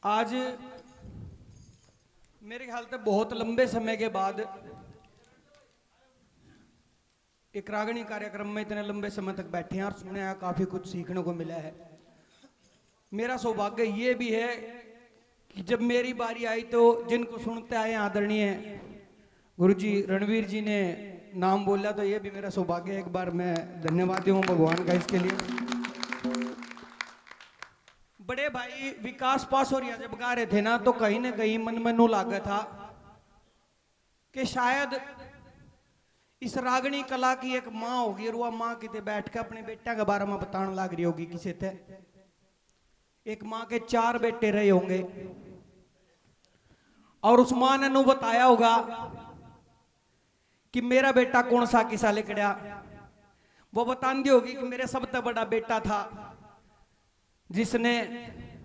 आज मेरे ख्याल से बहुत लंबे समय के बाद एक रागणी कार्यक्रम में इतने लंबे समय तक बैठे हैं और सुने हैं, काफी कुछ सीखने को मिला है। मेरा सौभाग्य ये भी है कि जब मेरी बारी आई तो जिनको सुनते आए आदरणीय गुरुजी रणवीर जी ने नाम बोला, तो ये भी मेरा सौभाग्य है। एक बार मैं धन्यवाद दूं भगवान का इसके लिए। बड़े भाई विकास पासोरिया जब गा रहे थे ना, तो कहीं ना कहीं मन में नू लागा था कि शायद इस रागणी कला की एक माँ होगी और वह माँ किते बैठ के अपने बेटा के बारे में बताने लग रही होगी किसी थे। एक माँ के 4 बेटे रहे होंगे और उस माँ ने नू बताया होगा कि मेरा बेटा कौन सा किसा लिखड़ा। वो बताती होगी कि मेरे सबसे बड़ा बेटा था जिसने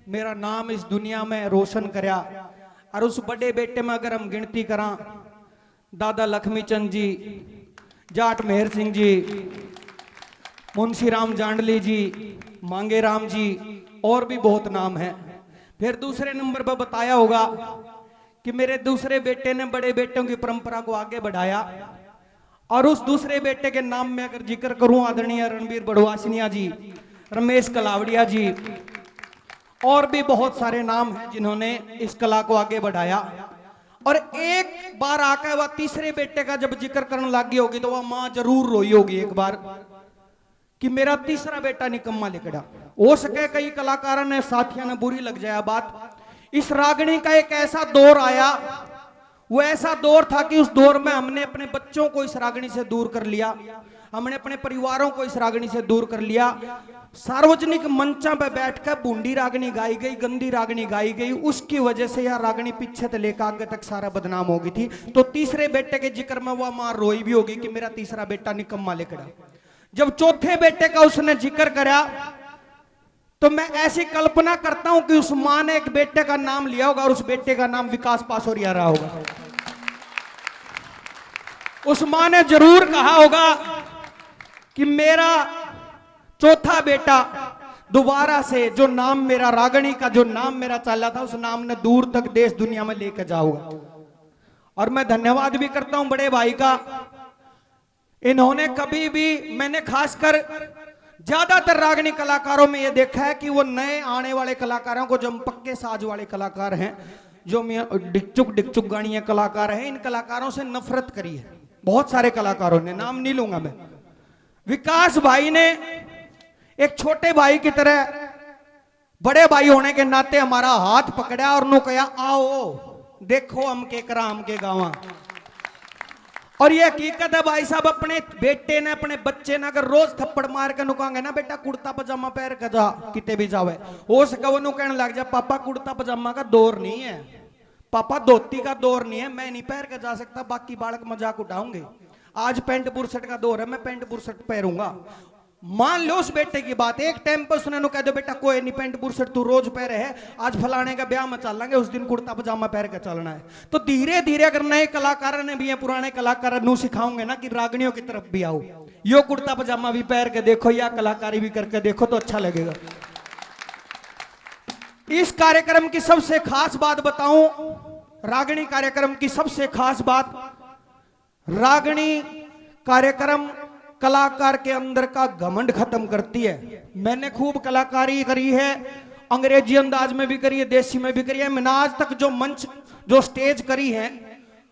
मेरा नाम इस दुनिया में रोशन करया। और उस बड़े बेटे में अगर हम गिनती करा, दादा लक्ष्मी चंद जी, जाट मेहर सिंह जी, मुंशी राम जांडली जी, मांगे राम जी, और भी बहुत नाम है। फिर दूसरे नंबर पर बताया होगा कि मेरे दूसरे बेटे ने बड़े बेटों की परंपरा को आगे बढ़ाया। और उस दूसरे बेटे के नाम में अगर जिक्र करूं, आदरणीय रणबीर बड़वासनिया जी, रमेश कलावड़िया जी, और भी बहुत सारे नाम हैं जिन्होंने इस कला को आगे बढ़ाया। और एक बार आकर वह तीसरे बेटे का जब जिक्र करने लगी होगी तो वह मां जरूर रोई होगी एक बार कि मेरा तीसरा बेटा निकम्मा लिखड़ा। हो सके कई कलाकारों ने, साथियों ने बुरी लग जाए बात। इस रागणी का एक ऐसा दौर आया, वो ऐसा दौर था कि उस दौर में हमने अपने बच्चों को इस रागणी से दूर कर लिया, हमने अपने परिवारों को इस रागणी से दूर कर लिया। सार्वजनिक मंचा पे बैठकर बूंदी रागणी गाई गई, गंदी रागणी गाई गई। उसकी वजह से यह रागणी पीछे से लेकर आगे तक सारा बदनाम हो गई थी। तो तीसरे बेटे के जिक्र में वह मां रोई भी होगी कि मेरा तीसरा बेटा निकम्मा लिखड़ा। जब चौथे बेटे का उसने जिक्र करा तो मैं ऐसी कल्पना करता हूं कि उस मां ने एक बेटे का नाम लिया होगा और उस बेटे का नाम विकास पासोरिया रहा होगा। उस मां ने जरूर कहा होगा कि मेरा चौथा बेटा दोबारा से जो नाम मेरा रागणी का जो नाम मेरा चला था, उस नाम ने दूर तक देश दुनिया में लेकर जाऊंगा। और मैं धन्यवाद भी करता हूं बड़े भाई का। इन्होंने कभी भी, मैंने खासकर ज्यादातर रागणी कलाकारों में यह देखा है कि वो नए आने वाले कलाकारों को, जो पक्के साज वाले कलाकार हैं, जो डिकचुक डिकचुक गाड़ियां कलाकार हैं, इन कलाकारों से नफरत करी है बहुत सारे कलाकारों ने। नाम नहीं लूंगा मैं। विकास भाई ने एक छोटे भाई की तरह बड़े भाई होने के नाते हमारा हाथ पकड़ा और नु कहा, आओ देखो हम के करा, हम के गावा। और ये हकीकत है भाई साहब, अपने बेटे ने, अपने बच्चे ने अगर रोज थप्पड़ मार के नुकांगे ना, बेटा कुर्ता पजामा पहन के जा किते भी जावे, हो सके वो नु कहने लग जा, पापा कुर्ता पजामा का दौर नहीं है, पापा धोती का दौर नहीं है, मैं नहीं पहन के जा सकता, बाकी बालक मजाक उठाऊंगे। आज पैंट बुरसट का दौर है, मैं पैंट बुरसट पहनूंगा। मान लो उस बेटे की बात, एक टाइम पर उसने कह दो बेटा कोई नहीं, पैंट बुरसट तू रोज पहरे है, आज फलाने का ब्याह में चलेंगे, उस दिन कुर्ता पजामा पहन के चलना है। तो धीरे धीरे अगर नए कलाकार ने भी है, पुराने कलाकार नु सिखाओगे ना कि रागणियों की तरफ भी आओ, यो कुर्ता पजामा भी पहन के देखो, या कलाकारी भी करके देखो तो अच्छा लगेगा। इस कार्यक्रम की सबसे खास बात बताऊं, रागणी कार्यक्रम की सबसे खास बात, रागणी कार्यक्रम कलाकार के अंदर का घमंड खत्म करती है। मैंने खूब कलाकारी करी है, अंग्रेजी अंदाज में भी करी है, देसी में भी करी है। मैंने आज तक जो मंच, जो स्टेज करी है,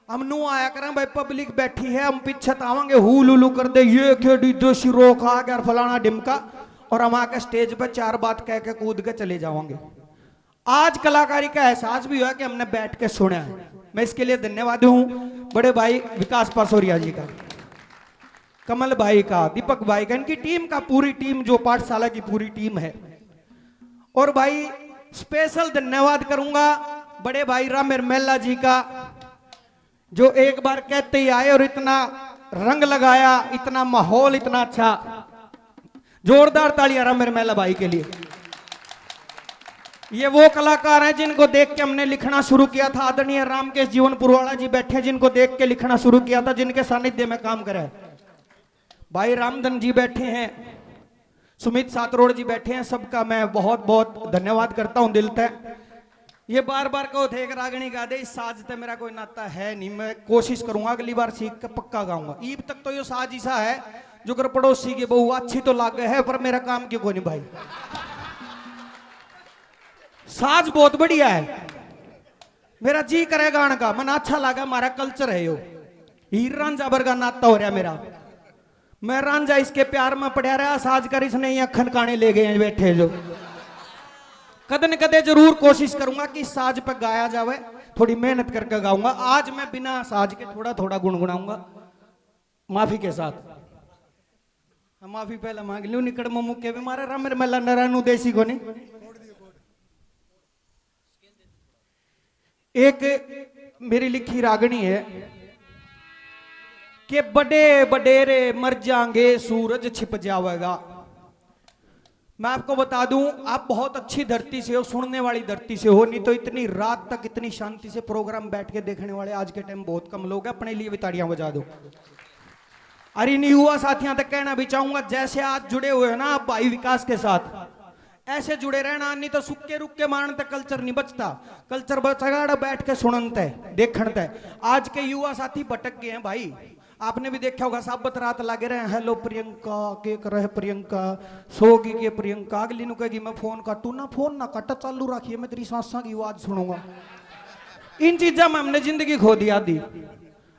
हम नू आया करें भाई, पब्लिक बैठी है, हम पीछे आवांगे, हु लुलू कर दे, ये खेड़ी देसी रोक आ गया फलाना डिमका, और हम आके स्टेज पे 4 बात कह के कूद के चले जाओगे। आज कलाकारी का एहसास भी हुआ कि हमने बैठ के सुना है। मैं इसके लिए धन्यवाद हूं बड़े भाई विकास पासोरिया जी का, कमल भाई का, दीपक भाई का, इनकी टीम का, पूरी टीम जो पाठशाला की पूरी टीम है। और भाई स्पेशल धन्यवाद करूंगा बड़े भाई रामेर मेला जी का, जो एक बार कहते ही आए और इतना रंग लगाया, इतना माहौल इतना अच्छा। जोरदार तालियां रामेर मेला भाई के लिए। ये वो कलाकार हैं जिनको देख के हमने लिखना शुरू किया था। आदरणीय रामकेश जीवन पुरवाड़ा जी बैठे, जिनको देख के लिखना शुरू किया था, जिनके सानिध्य में काम करा है। भाई रामधन जी बैठे हैं, सुमित सातरोड़ जी बैठे हैं, सबका मैं बहुत बहुत धन्यवाद करता हूं दिल से। ये बार बार कहो थे एक रागनी गा दे, इस साज से मेरा कोई नाता है नहीं। मैं कोशिश करूंगा अगली बार सीख कर पक्का गाऊंगा। ईब तक तो ये साज ऐसा है जो कर पड़ोसी की बहू अच्छी तो लागे है पर मेरा काम क्यों को नहीं भाई। साज बहुत बढ़िया है, मेरा जी करे गान का, मन अच्छा लगा, हमारा कल्चर है यो। हीर रांझा वर्गा नाता हो रहा मेरा, मैं रांझा इसके प्यार में पड़ा रहा, साज कर इसने ये अखन काने ले गए हैं बैठे जो। कद न कदे जरूर कोशिश करूंगा कि साज पे गाया जावे, थोड़ी मेहनत करके गाऊंगा। आज मैं बिना साज के थोड़ा थोड़ा गुनगुनाऊंगा माफी के साथ। माफी पहले मांग लू, निकट मुक्के भी मारे राम मेला नरानू देसी को नहीं। एक मेरी लिखी रागनी है कि बड़े बडेरे मर जाएंगे सूरज छिप जाएगा। मैं आपको बता दूं, आप बहुत अच्छी धरती से हो, सुनने वाली धरती से हो, नहीं तो इतनी रात तक इतनी शांति से प्रोग्राम बैठ के देखने वाले आज के टाइम बहुत कम लोग हैं। अपने लिए भी ताड़ियां बजा दो। अरे इन युवा साथियों तक कहना भी चाहूंगा, जैसे आज जुड़े हुए हैं ना आप भाई विकास के साथ, ऐसे जुड़े रहना, नहीं तो सुक्के रुक्के मारने तक कल्चर नहीं बचता। कल्चर बचेगा बैठ के सुनते देखते। आज के युवा साथी भटक गए हैं भाई। आपने भी देखा होगा साबत रात लागे रहे, हेलो प्रियंका के कर रहे प्रियंका सोगी के प्रियंका, अगली नु कहेगी मैं फोन काटू ना, फोन ना काटा चालू रखिए, मैं तेरी सांसा की आवाज सुनूंगा। इन चीजों में हमने जिंदगी खो दिया दी,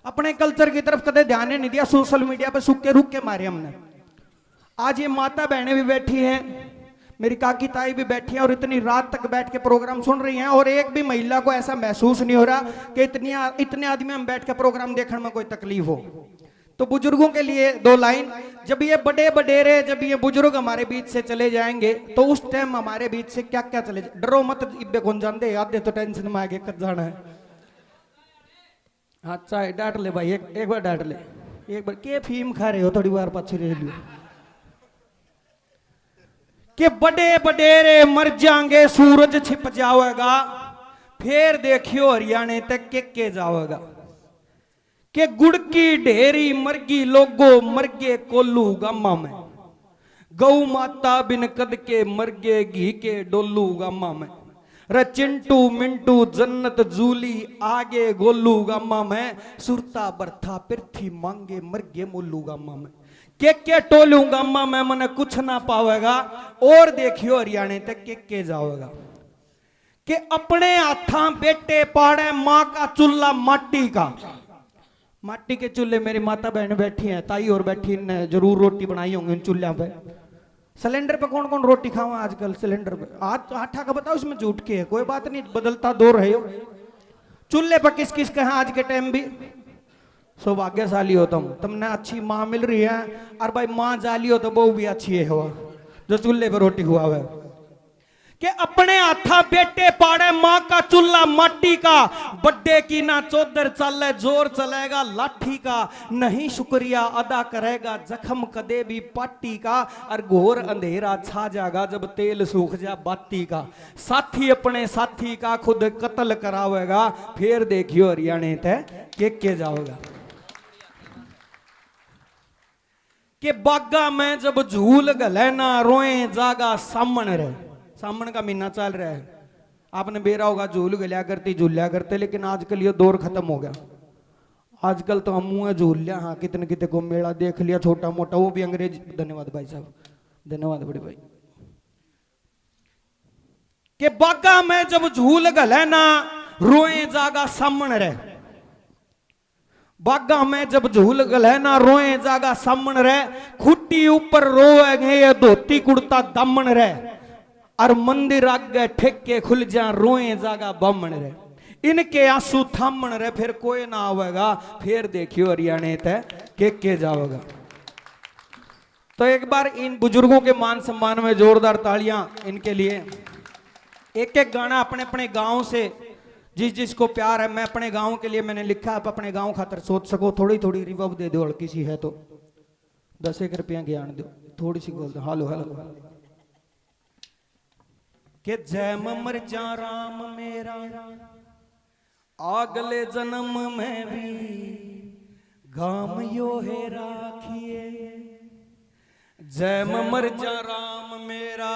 अपने कल्चर की तरफ कदे ध्यान नहीं दिया, सोशल मीडिया पे सुक्के रुक के मारे हमने। आज ये माता बहनें भी बैठी हैं, मेरी काकी ताई भी बैठी हैं और इतनी रात तक बैठ के प्रोग्राम सुन रही हैं, और एक भी महिला को ऐसा महसूस नहीं हो रहा कि इतने आदमी हम बैठ के प्रोग्राम देखने में कोई तकलीफ हो। तो बुजुर्गों के लिए दो लाइन, जब ये बड़े बडेरे, जब ये बुजुर्ग हमारे बीच से चले जाएंगे तो उस टाइम हमारे बीच से क्या क्या चले जाए। डरो मत, इब्बे कौन जानते, आधे तो टेंशन में आगे कद जाना है। हाँ चाहे डांट ले भाई, एक बार डांट ले, एक बार के फीम खा रहे हो, थोड़ी बार पाछे रह लियो कि बड़े बडेरे मर जाएंगे सूरज छिप जाएगा, फिर देखियो हरियाणे तक के जाएगा। कि गुड़ की ढेरी मरगी लोगो मरगे कोल्लू गामा में, गौ माता बिन कद के मरगे घी के डोलू गामा में, रे चिंटू मिंटू जन्नत जूली आगे गोलू गामा में, सुरता बरथा पृथ्वी मांगे मरगे मोलू गामा में, के टोलू गामा में मने कुछ ना पावेगा, और देखियो हरियाणे तक के जाओगा। कि अपने हाथा बेटे पाड़े माँ का चूल्हा माटी का, माटी के चूल्हे मेरी माता बहन बैठी हैं, ताई और बैठी ने जरूर रोटी बनाई होंगी उन चूल्हों पे। सिलेंडर पे कौन कौन रोटी खावा आजकल, सिलेंडर पे आटा का बताओ, इसमें झूठ के है, कोई बात नहीं, बदलता दो रहे हो। चूल्हे पर किस किस के आज के टाइम भी सौभाग्यशाली हो तुमने अच्छी माँ मिल रही है, और भाई माँ जाली हो तो वो भी अच्छी है हो जो चूल्हे पर रोटी हुआ है। कि अपने हाथा बेटे पाड़े माँ का चूल्हा माटी का, बड्डे की ना चौधर चले जोर चलेगा लाठी का, नहीं शुक्रिया अदा करेगा जख्म कदे भी पाटी का, और घोर अंधेरा छा जाएगा जब तेल सूख जा बाती का, साथी अपने साथी का खुद कत्ल करावेगा, फिर देखियो हरियाणे तय के जाओगा। कि बागा में जब झूल गले ना रोए जागा सामन रहे, सामन का महीना चल रहा है, आपने बेरा होगा झूल गलिया करती झूलिया करते, लेकिन आजकल ये दौर खत्म हो गया। आजकल तो हम मुँह झूल लिया, हाँ कितने कितने को मेला देख लिया छोटा मोटा, वो भी अंग्रेजी। धन्यवाद भाई साहब, धन्यवाद बड़े भाई। कि बागा में जब झूल गले ना रोए जागा सामन रहे, बागा में जब झूल गले ना रोए जागा सामन रहे, खुट्टी ऊपर रोएंगे ये धोती कुर्ता दामन रहे, और मंदिर आगे ठेके खुल जा रोए जागा बामन रहे, इनके आंसू थामन रहे, फिर कोई ना आवेगा, फिर देखियो हरियाणे तय के जाओगा। तो एक बार इन बुजुर्गों के मान सम्मान में जोरदार तालियां इनके लिए। एक एक गाना अपने अपने गांव से जिस जिसको प्यार है, मैं अपने गांव के लिए मैंने लिखा, आप अपने गांव खातर सोच सको, थोड़ी थोड़ी रिवर्ब दे दो, हल्की सी है तो 10 रुपया ज्ञान दो, थोड़ी सी बोल दो, हालो हालो। कि जय मर जा राम मेरा अगले जन्म में भी गाम यो है राखिए, जय मर जा राम मेरा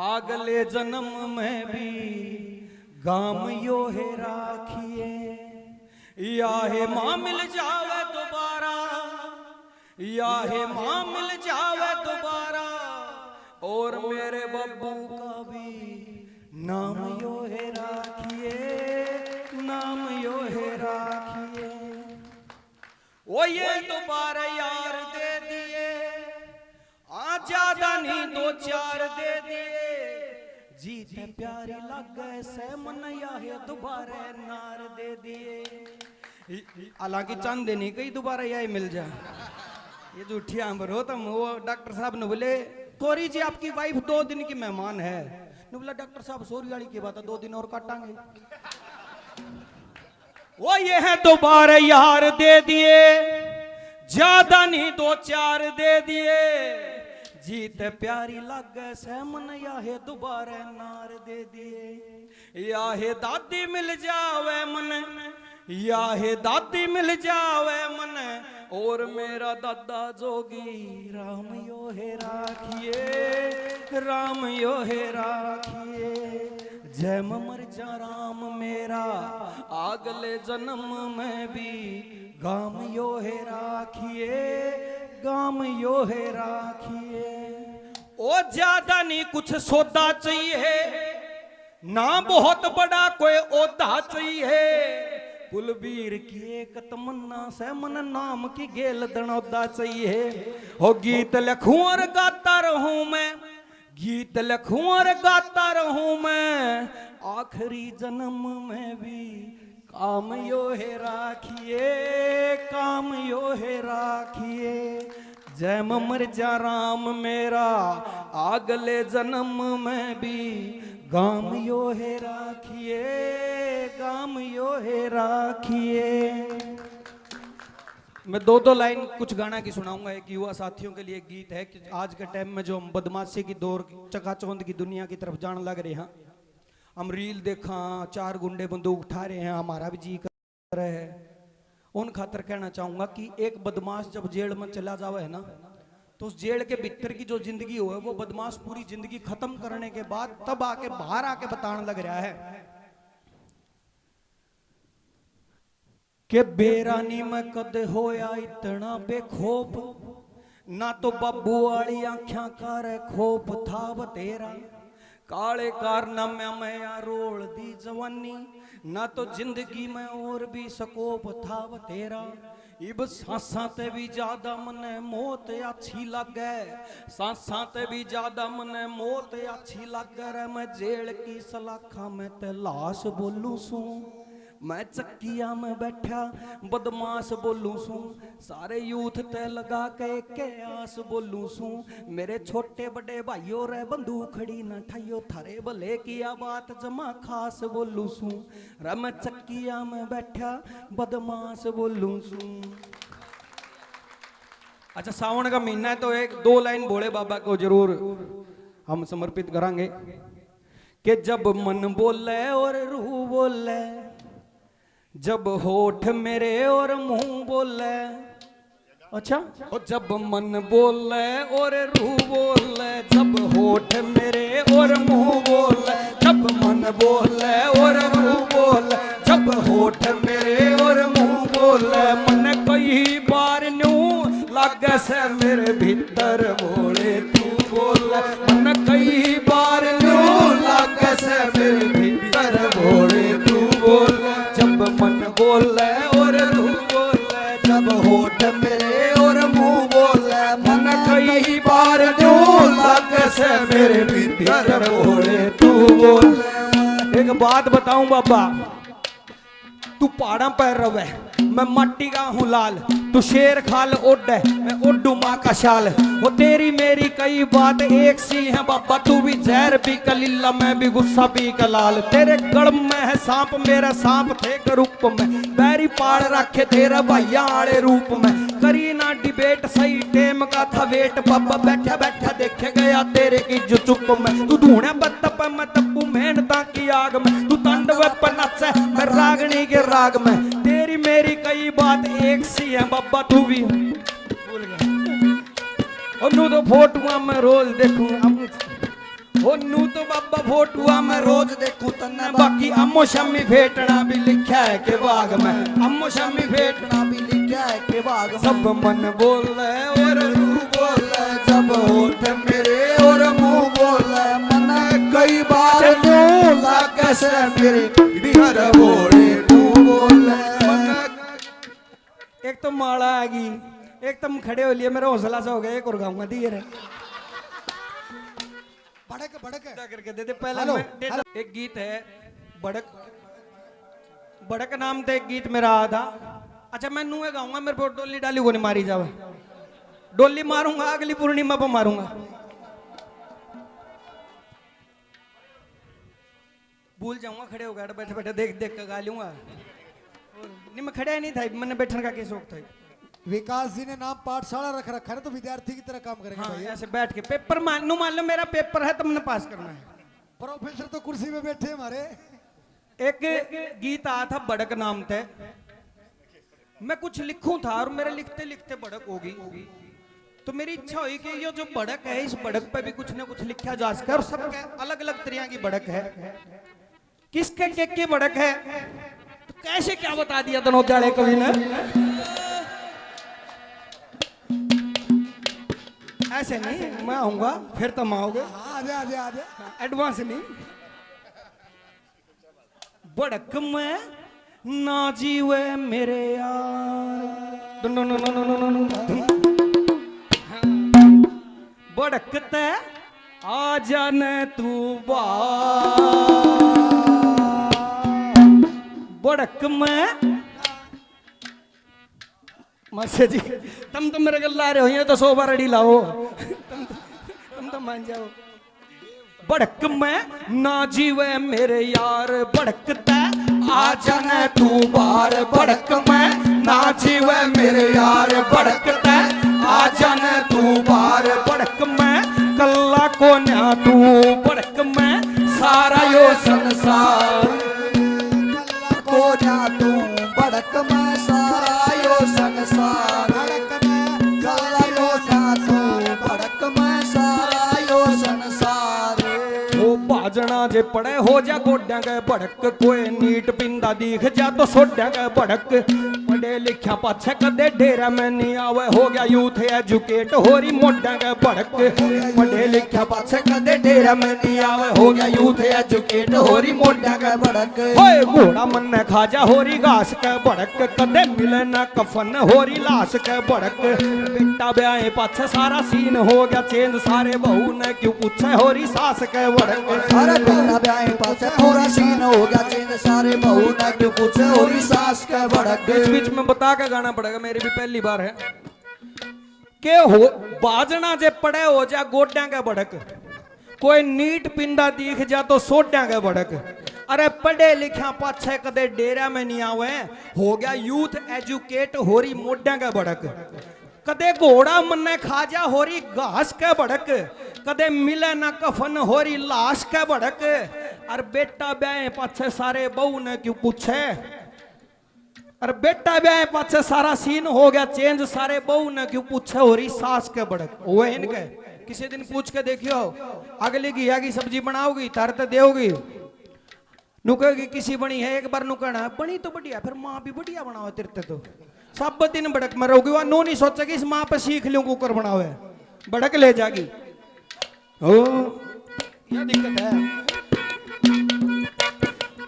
अगले जन्म में भी गाम यो है राखिए, या है माँ मिल जावे दोबारा, या है माँ मिल जावे दोबारा, और मेरे बब्बू का भी नाम यो है राखिए, नाम यो है राखिए। ओ ये दोबारा यार दे दिए, आज ज्यादा नहीं 2-4 दे दिए, जीत प्यारी लग गए से मन या है दोबारा नार दे दिए। हालांकि चंद नहीं कहीं दोबारा यही मिल जाए, ये झूठी आंबर हो तुम। वो डॉक्टर साहब ने बोले तोरी जी आपकी वाइफ 2 दिन की मेहमान है, ने बोला डॉक्टर साहब सोरी वाली की बात है, 2 दिन और काटांगे। वो ये है दोबारा यार दे दिए, ज्यादा नहीं 2-4 दे दिए, जीत प्यारी लग गए से मन या है दोबारा नार दे दिए। या है दादी मिल जावे मन, या है दादी मिल जावे मन, और मेरा दादा जोगी राम यो है राखिए, राम यो है राखिए। जय मर जा राम मेरा, अगले जन्म में भी गाम यो है राखिए, गाम यो है राखिए। ओ ज्यादा नहीं कुछ सौदा चाहिए, ना बहुत बड़ा कोई ओहदा चाहिए, कुलबीर की एक तमन्ना से मन नाम की गेल दनौदा चाहिए। हो गीत लिखूं और गाता रहूं मैं, गीत लिखूं और गाता रहूं मैं, आखिरी जन्म में भी काम यो है राखिए, काम यो है राखिए। जय मर जा राम मेरा, अगले जन्म में भी गाम यो है राखिए, गाम यो है राखिए। मैं 2 लाइन कुछ गाना की सुनाऊंगा। एक युवा साथियों के लिए गीत है कि आज के टाइम में जो हम बदमाशी की दौर चकाचौंध की दुनिया की तरफ जाने लग रहे हैं, हम रील देखा 4 गुंडे बंदूक उठा रहे हैं, हमारा भी जी कर रहा है। उन खातर कहना चाहूंगा कि एक बदमाश जब जेल में चला जावे है ना, तो उस जेल के भीतर की जो जिंदगी हो है, वो बदमाश पूरी जिंदगी खत्म करने के बाद तब आके बाहर आके बताने लग रहा है कि बेरानी में कद होया इतना बेखौफ, ना तो बब्बू वाली आंखियां कर खौफ था बतेरा, काले कारनामे में या रोल दी जवानी, ना तो जिंदगी में और भी सकोप था बतेरा। इब सांसा ते भी ज्यादा मने मौत अच्छी लगे, सांसा ते भी ज्यादा मने मौत अच्छी लगे। मैं जेल की सलाखा में ते लाश बोलू सू, मैं चक्किया में बैठा बदमाश बोलू सू, सारे यूथ ते लगा के आस बोलू सू। मेरे छोटे बड़े भाइयों रे बंदूक खड़ी न ठाइयो, थारे भले किया बात जमा खास बोलू सू। रे मैं चक्किया में बैठा बदमाश बोलू सू। अच्छा, सावन का महीना है तो 1-2 लाइन भोले बाबा को जरूर हम समर्पित करांगे कि जब मन बोले और रूह बोले, जब होठ मेरे और मुंह बोले, अच्छा, और जब मन बोले और रूह बोले, जब होठ मेरे और मुंह बोले, जब मन बोले और रूह बोले, जब होठ मेरे और मुंह बोले, मन कई बार न्यू लागे से मेरे भीतर बोले तू बोले, मन कई बार न्यू लागे से मेरे भीतर बोले तू बोले। जब मन बोले और रूह बोले, जब होठ मेरे और मुंह बोले, मन कई बार न्यू लागे से मेरे भीतर बोले तू बोले। एक बात बताऊं बाबा, तू पहाड़ा पर रवे, मैं माटी का हूँ लाल, तू शेर खाल ओड है, मैं ओडू माँ का शाल। वो तेरी मेरी कई बात एक सी है बाबा, तू भी जहर पी कलीला, मैं भी गुस्सा पी कलाल। तेरे गड़ में है सांप, मेरा सांप थे के रूप में, बैरी पाड़ रखे तेरा भैया आड़े रूप में। करी ना डिबेट, सही टेम का था वेट, बाबा बैठा बैठा देखे गया तेरे की जो चुप में। तू ढूंढे बत्तप मैं तब्बू मेहनता की आग में, तू तांडव पर नचे मैं रागनी के राग में। तेरी मेरी कई बात एक सी है बाबा, तू भी भूल गया। और नू तो फोटुआ मैं रोज देखूं, हो नू तो बाबा फोटुआ मैं रोज देखूं तन्ने बाकी अम्मो शामी भेटना भी लिखा है के बाग में अम्मो शामी भेटना भी लिखा है के बाग में। सब मन बोल रहे और रूह बोल रहे जब होठ मेरे और मुंह बोल रहे मन कई बार यूं लागे से मेरे बिहर बोले मुंह बोल रहे। एक तो माला आ गई एक तुम खड़े हो लिए मेरा हौसला सा हो गया एक और गाऊंगा दिए रे भड़क भड़क करके दे दे पहले हेलो, मैं एक गीत है बड़क बड़क नाम से एक गीत मेरा आया था। अच्छा मैं नूहे गाऊंगा मेरे को डोली डाली को नहीं मारी जावे डोली मारूंगा अगली पूर्णिमा पर मारूंगा भूल जाऊंगा खड़े हो गए बैठे बैठे देख देख कर गा लूंगा नहीं मैं खड़े नहीं था मैंने बैठने का क्या शौक था। विकास जी ने नाम पाठशाला रख रखा है तो विद्यार्थी की तरह काम करेंगे हाँ, भाई। ऐसे बैठ के पेपर मान लो मेरा पेपर है तो मैंने पास करना है। प्रोफेसर तो कुर्सी पे बैठे हमारे। एक गीत आया था बड़क नाम थे मैं कुछ लिखूं था और मेरे लिखते लिखते बड़क होगी तो मेरी इच्छा हुई कि ये जो बड़क है इस बड़क पे भी कुछ ना कुछ लिखा जा सके और सबके अलग अलग तरह की बड़क है किसके के बड़क है तो कैसे क्या बता दिया दनोत्याले कवि ने ऐसे नहीं मैं आऊंगा फिर तुम आओगे आजा आजा आजा एडवांस नहीं बड़क में ना जीवे मेरे यार बड़कते आ जाने तू बड़क में मासे जी तुम तो मेरे गल्ला रहे हो ये तो 100 बार अड़ी लाओ तुम तो मान जाओ बड़क में ना जीवे मेरे यार बड़कता आ जाने तू बार बड़क में ना जीवे मेरे यार बड़कता आ जाने तू बार बड़क में कल्ला को न्या तू बड़क में सारा यो संसार को न्या तू बड़क में सारा यो संसार बड़क में कल्ला यो न्या तू बड़क में सारा यो संसार। वो बाजना जे पड़े हो जा गोड्या के बड़क कोई नीट पिंदा दिख जा तो सोड्या के बड़क पढ़े लिखा पाछे कदे डेरा में नहीं आवे हो गया यूथ एजुकेट हो रही मोड्या के बड़क पढ़े लिखा पाछे कदे डेरा में नहीं आवे हो गया यूथ एजुकेट हो रही मोड्या के बड़क ओए घोड़ा मन ने खाजा हो रही घास के बड़क कदे मिले ना कफन हो रही लाश के बड़क बेटा ब्याह पाछे सारा सीन हो गया चेंज सारे बहू ने क्यों पूछे हो रही सास के बड़क अरे बेटा ब्याह पाछे पूरा सीन हो गया चेंज सारे बहू ने क्यों पूछे हो रही सास के बड़क। बीच बीच में बता के गाना पड़ेगा मेरी भी पहली बार है के हो बाजना जे पड़े हो जा गोड्या के बड़क कोई नीट पिंदा दिख जा तो सोड्या के बड़क अरे पढ़े लिखा पाछे कदे डेरा में नहीं आवे हो गया यूथ एजुकेट हो रही मोड्या के बड़क कदे घोड़ा मन्ने खाजा हो रही घास के बड़क कदे मिले ना कफन हो रही लाश के बड़क और बेटा ब्याह पाछे सारे बहू ने क्यों पूछे और बेटा ब्याह पाछे सारा सीन हो गया चेंज सारे बहू ने क्यों पूछे हो रही सास के बड़क वो इनके किसी दिन पूछ के देखियो अगली घिया की सब्जी बनाओगी तरते देओगी नुकेगी किसी बनी है एक बार नुकना बनी तो बढ़िया फिर माँ भी बढ़िया बनाओ तिरते तो सब दिन बड़क में रहोगी वह नो नहीं सोचेगी इस माँ पे सीख लूं कुकर बनावे बड़क ले जागी ओ क्या दिक्कत है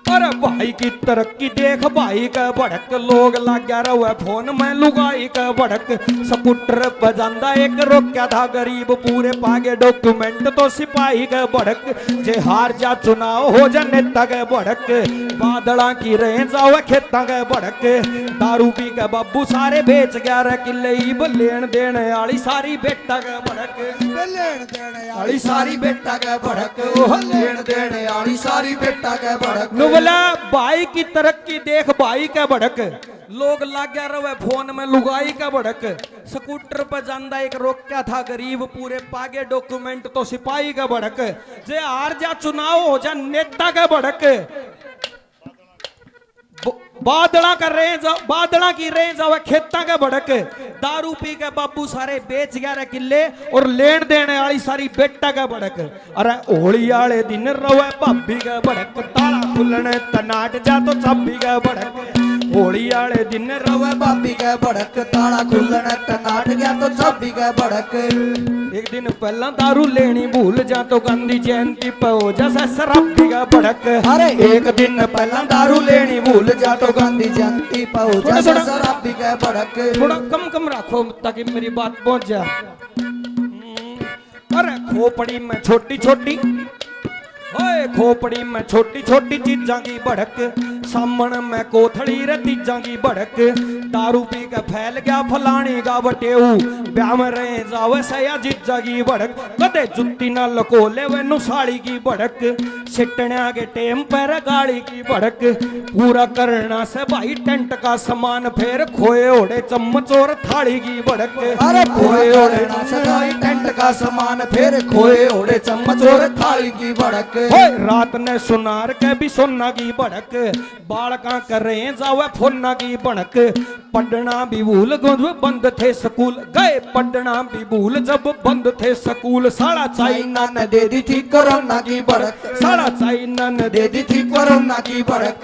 अरे भाई की तरक्की देख भाई का भड़क लोग लग गया रहा फोन में लुगाई का भड़क स्कूटर बजांदा एक रोक्या था गरीब पूरे पागे डॉक्यूमेंट तो सिपाही का भड़क जे हार जा चुनाव हो जा नेता का भड़क बादला की रेंज आवे खेता का भड़क दारू पी के बाबू सारे बेच गया रे किले ईब लेन देने वाली सारी बेटा का भड़क लेन देने वाली सारी बेटा का भड़क लेन देने वाली सारी बेटा का भड़क भाई की तरक्की देख भाई का भड़क लोग लग गया रहे फोन में लुगाई का भड़क स्कूटर पर जांदा एक रोक्या था गरीब पूरे पागे डॉक्यूमेंट तो सिपाही का भड़क जे हार जा चुनाव हो जा नेता का भड़क बादला का रेंज बादला की रेंज आवे खेता के भड़क दारू पी के बाबू सारे बेच गया रे किले और लेन देने वाली सारी बेटा का भड़क अरे होली वाले दिन रवे भाभी का भड़क ताला खुलने तनाट जा तो चाबी का भड़क होली वाले दिन रवे भाभी के भड़क ताला खुलने टनाट गया तो चाबी के भड़क एक दिन पहला दारू लेनी भूल जा तो गांधी जयंती पे हो जैसा शराबी का भड़क अरे एक दिन पहला दारू लेनी भूल जा तो गांधी जयंती पे हो जैसा शराबी के भड़क थोड़ा कम कम रखो ताकि मेरी बात पहुंच जा अरे खोपड़ी में छोटी छोटी ओए खोपड़ी में छोटी छोटी चीजां की भड़क सामन में कोथड़ी रे तीजां की भड़क दारू पी के फैल गया फलानी का बटेऊ ब्याह में रहे जावे सया जीजा की भड़क कदे जुत्ती ना लकोले वे नुसाड़ी की भड़क सिटण्या के टेम पर गाड़ी की भड़क पूरा करना से भाई टेंट का सामान फेर खोए ओढ़े चम्मच और थाली की भड़क अरे खोए ओढ़े ना से भाई टेंट का सामान फेर खोए ओढ़े चम्मच और थाली की भड़क रात ने सुनार के भी सोना की भड़क बालका कर रहे जावे फोना की भड़क पढ़ना भी भूल जब बंद थे स्कूल गए पढ़ना भी भूल जब बंद थे स्कूल साला चाइना ने दे दी थी कोरोना की भड़क साला चाइना ने दे दी थी कोरोना की भड़क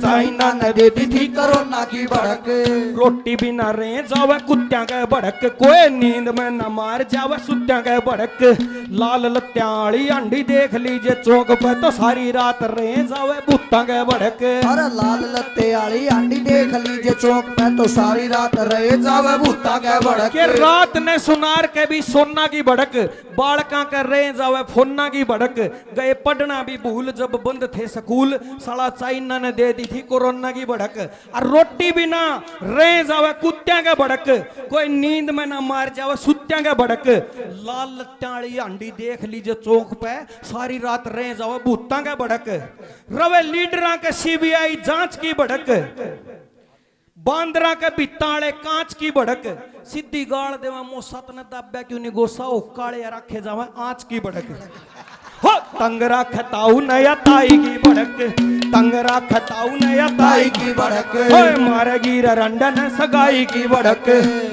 चाइना ने दे दी थी कोरोना की भड़क रोटी भी ना रहे जावे कुत्तिया के भड़क कोई नींद में न मार जावे सुत्या के भड़क लाल लत्या वाली अंडी देख लीजिए चौक पे तो सारी रात रहे जावे भूता के भड़क अरे लाल लत्ते वाली अंडी देख लीजिए चौक पे तो सारी रात रहे जावे भूता के भड़क के रात ने सुनार के भी सोना की भड़क बालका कर रहे जावे फोना की भड़क गए पढ़ना भी भूल जब बंद थे स्कूल साला चाइना ने दे दी थी कोरोना की भड़क और रोटी भी ना रहे जावे कुत्तिया के भड़क कोई नींद में ना मार जावे सुत्या के भड़क लाल लत्याली अंडी देख लीजिए चौक पे सारी रात रहे जावे भूता के भड़क रवे लीडरा के सीबीआई जांच की भड़क बांदरा के बिताड़े कांच की भड़क सीधी गाड़ देवा मो सत ने दाब्या क्यों नहीं गोसा ओ काले रखे जावे आंच की भड़क हो तंगरा खताऊ नया ताई की भड़क तंगरा खताऊ नया ताई की भड़क ओए मारेगी रंडन सगाई की भड़क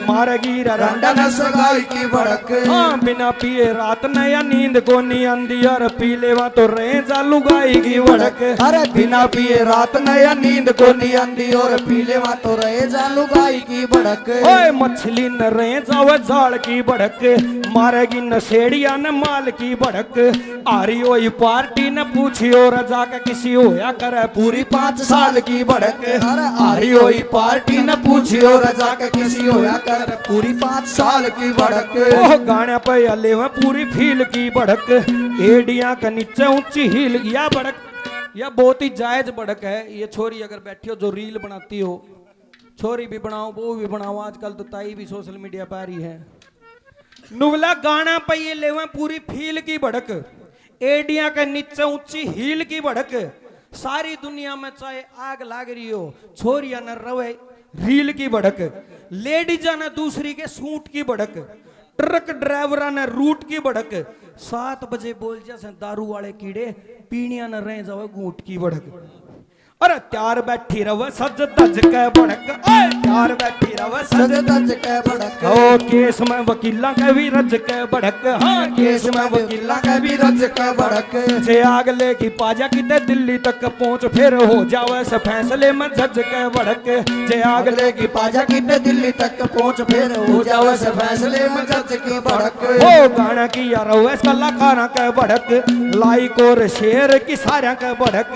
मारेगी रंडन सगाई की भड़क हाँ बिना पिए रात नया नींद को नहीं आंदी और पी लेवा तो रहे जालू गाई की भड़क अरे बिना पिए रात नया नींद को नहीं आंदी और पी लेवा तो रहे जालू गाई की भड़क ओए मछली न रहे जावे जाल की भड़क मारेगी नशेड़िया न माल की भड़क आरी हुई पार्टी ने पूछी और जाके किसी होया करे पूरी 5 साल की भड़क अरे आरी हुई पार्टी ने पूछी और जाके किसी होया करे पूरी 5 साल की भड़क ओह गाने पे अले में पूरी फील की भड़क एडिया के नीचे ऊंची हील या भड़क यह बहुत ही जायज भड़क है ये छोरी अगर बैठी हो जो रील बनाती हो छोरी भी बनाओ वो भी बनाओ आजकल तो ताई भी सोशल मीडिया पर आ रही है नुवला गाना पे ये लेवा पूरी फील की भड़क एडिया के नीचे ऊंची हील की भड़क सारी दुनिया में चाहे आग लाग रही हो छोरिया न रवे रील की भड़क लेडीजा ने दूसरी के सूट की भड़क ट्रक ड्राइवरा ने रूट की भड़क 7 बजे बोल जैसे दारू वाले कीड़े पीणिया न रहे जाओ घूट की भड़क अरे त्यार बैठी रव सज दज के भड़क ओए त्यार बैठी रव सज दज के भड़क ओ केस में वकीला के भी रज के भड़क हाँ केस में वकीला के भी रज के भड़क जे आग लेगी पाजा किते दिल्ली तक पहुंच फिर हो जावे से फैसले में जज के भड़क जे आग लेगी पाजा किते दिल्ली तक पहुंच फिर हो जावे से फैसले में जज की भड़क ओ गाना की यार वैस कलाकारा के भड़क लाइक और शेयर की सारा के भड़क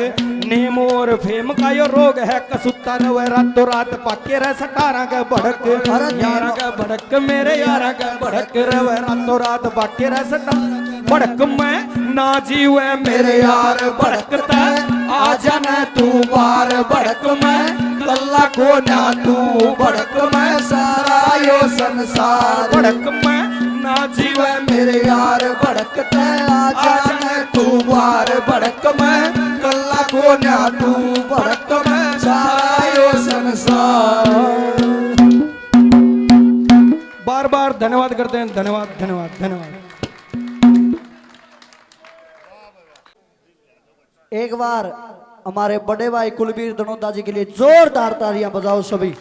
नेम और फेम का यो रोग है कसुत्ता रवे रातों रात पाके रह सटारा के भड़क यारा के भड़क मेरे यारा के भड़क रवे रातों रात पाके रह सटारा भड़क में ना जीवे मेरे यार भड़कता आ जाना तू बार भड़क में गल्ला को ना तू भड़क में सारा यो संसार भड़क में ना जीवे मेरे यार भड़कता आ जाना तू बार भड़क में गल्ला को ना तू भड़क में सारा यो संसार बार बार धन्यवाद करते हैं धन्यवाद धन्यवाद धन्यवाद एक बार हमारे बड़े भाई कुलबीर दनोदा जी के लिए जोरदार तालियां बजाओ सभी।